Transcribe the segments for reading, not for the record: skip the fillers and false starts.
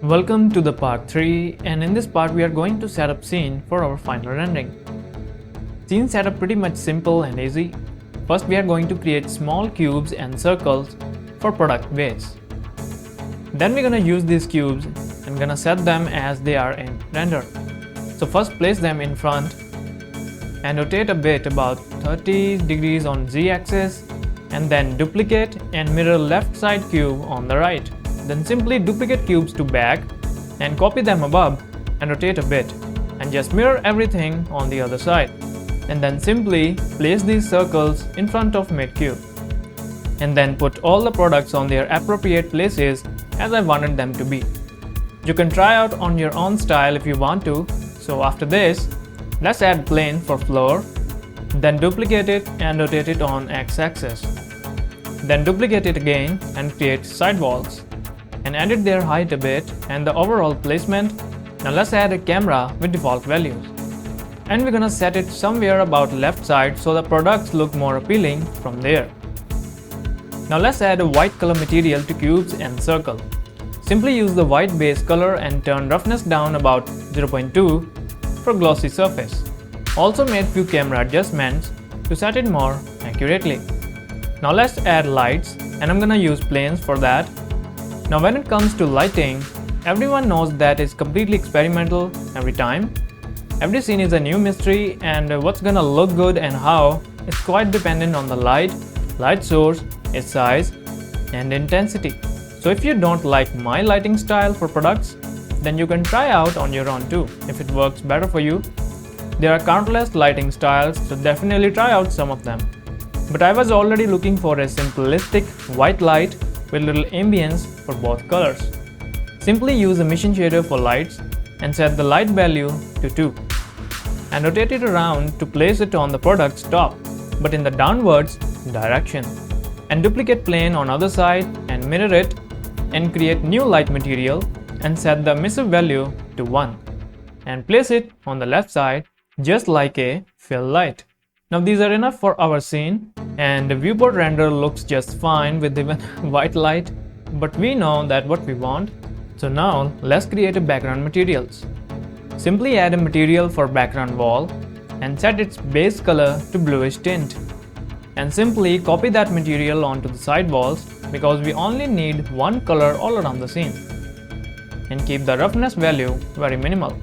Welcome to the part 3, and in this part we are going to set up scene for our final rendering. Scene setup pretty much simple and easy. First we are going to create small cubes and circles for product base. Then we're gonna use these cubes and gonna set them as they are in render. So first place them in front and rotate a bit about 30 degrees on Z-axis, and then duplicate and mirror left side cube on the right. Then simply duplicate cubes to back and copy them above and rotate a bit, and just mirror everything on the other side. And then simply place these circles in front of mid cube. And then put all the products on their appropriate places as I wanted them to be. You can try out on your own style if you want to. So after this, let's add plane for floor, then duplicate it and rotate it on x-axis. Then duplicate it again and create sidewalls and edit their height a bit and the overall placement. Now let's add a camera with default values. And we're gonna set it somewhere about left side so the products look more appealing from there. Now let's add a white color material to cubes and circle. Simply use the white base color and turn roughness down about 0.2 for glossy surface. Also made few camera adjustments to set it more accurately. Now let's add lights, and I'm gonna use planes for that. Now when it comes to lighting, everyone knows that it's completely experimental every time. Every scene is a new mystery, and what's gonna look good and how is quite dependent on the light source, its size and intensity. So if you don't like my lighting style for products, then you can try out on your own too if it works better for you. There are countless lighting styles, so definitely try out some of them. But I was already looking for a simplistic white light with little ambience for both colors. Simply use a mission shader for lights and set the light value to 2. And rotate it around to place it on the product's top, but in the downwards direction. And duplicate plane on other side and mirror it and create new light material and set the emissive value to 1. And place it on the left side just like a fill light. Now these are enough for our scene, and the viewport render looks just fine with even white light, but we know that what we want. So now let's create a background materials. Simply add a material for background wall and set its base color to bluish tint. And simply copy that material onto the side walls because we only need one color all around the scene. And keep the roughness value very minimal.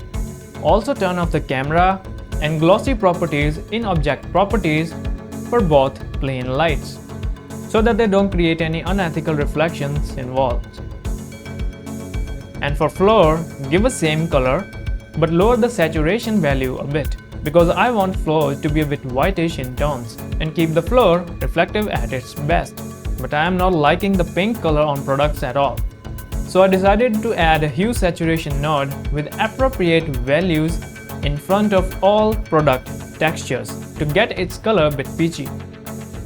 Also turn off the camera and glossy properties in object properties for both plane lights so that they don't create any unethical reflections in walls. And for floor, give a same color but lower the saturation value a bit because I want floor to be a bit whitish in tones and keep the floor reflective at its best. But I am not liking the pink color on products at all. So I decided to add a hue saturation node with appropriate values in front of all product textures to get its color a bit peachy.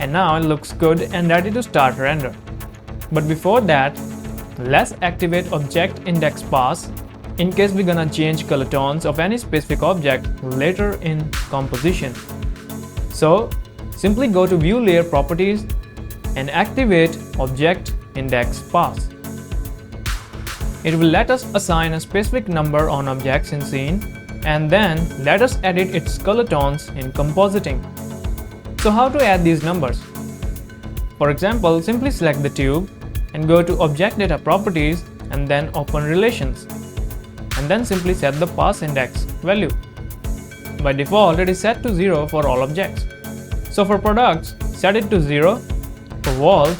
And now it looks good and ready to start render. But before that, let's activate object index pass in case we're gonna change color tones of any specific object later in composition. So simply go to view layer properties and activate object index pass. It will let us assign a specific number on objects in scene, and then let us edit its color tones in compositing. So how to add these numbers? For example, simply select the tube and go to object data properties and then open relations, and then simply set the pass index value. By default, it is set to 0 for all objects. So for products, set it to 0, for walls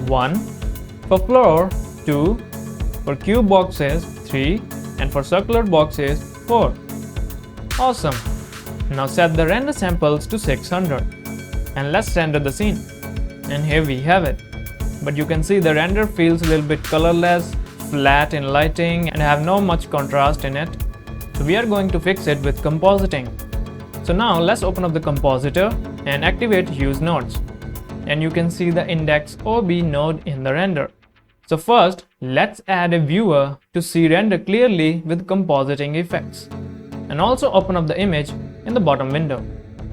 1, for floor 2, for cube boxes 3, and for circular boxes 4. Awesome! Now set the render samples to 600 and let's render the scene. And here we have it. But you can see the render feels a little bit colorless, flat in lighting, and have no much contrast in it. So we are going to fix it with compositing. So now let's open up the compositor and activate use nodes. And you can see the index OB node in the render. So first, let's add a viewer to see render clearly with compositing effects. And also open up the image in the bottom window.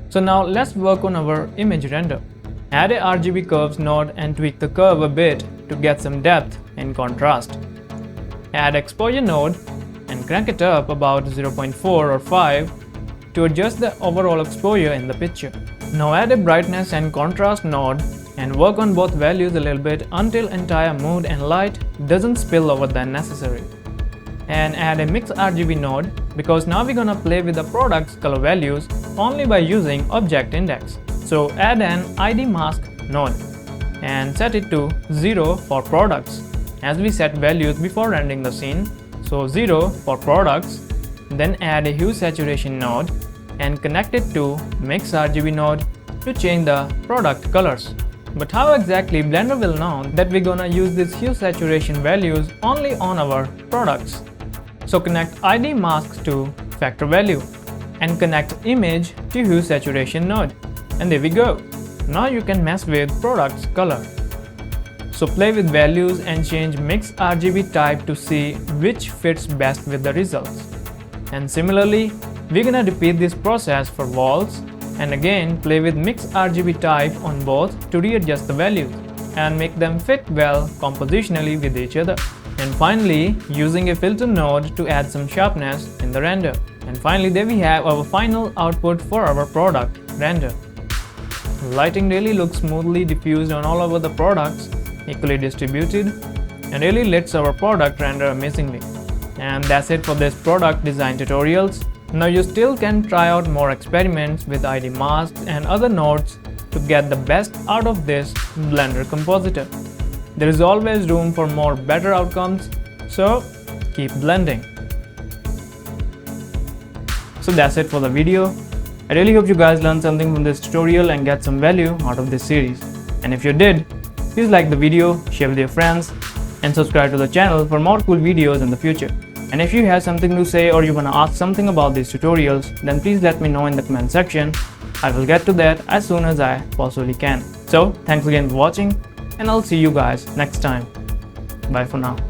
So now let's work on our image render. Add a RGB curves node and tweak the curve a bit to get some depth and contrast. add exposure node and crank it up about 0.4 or 5 to adjust the overall exposure in the picture. Now add a brightness and contrast node and work on both values a little bit until entire mood and light doesn't spill over than necessary. And add a mix RGB node because now we're gonna play with the product's color values only by using object index. So add an ID mask node and set it to 0 for products as we set values before rendering the scene. So 0 for products, then add a hue saturation node and connect it to mix RGB node to change the product colors. But how exactly Blender will know that we're gonna use these hue saturation values only on our products? So connect ID mask to factor value and connect image to hue saturation node. And there we go. Now you can mess with product's color. So play with values and change mix RGB type to see which fits best with the results. And similarly, we're gonna repeat this process for walls and again play with mix RGB type on both to readjust the values and make them fit well compositionally with each other. And finally, using a filter node to add some sharpness in the render. And finally, there we have our final output for our product render. Lighting really looks smoothly diffused on all over the products, equally distributed, and really lets our product render amazingly. And that's it for this product design tutorials. Now you still can try out more experiments with ID masks and other nodes to get the best out of this Blender compositor. There is always room for more better outcomes, so keep blending. So that's it for the video. I really hope you guys learned something from this tutorial and get some value out of this series. And if you did, please like the video, share with your friends, and subscribe to the channel for more cool videos in the future. And if you have something to say or you wanna ask something about these tutorials, then please let me know in the comment section. I will get to that as soon as I possibly can. So thanks again for watching, and I'll see you guys next time. Bye for now.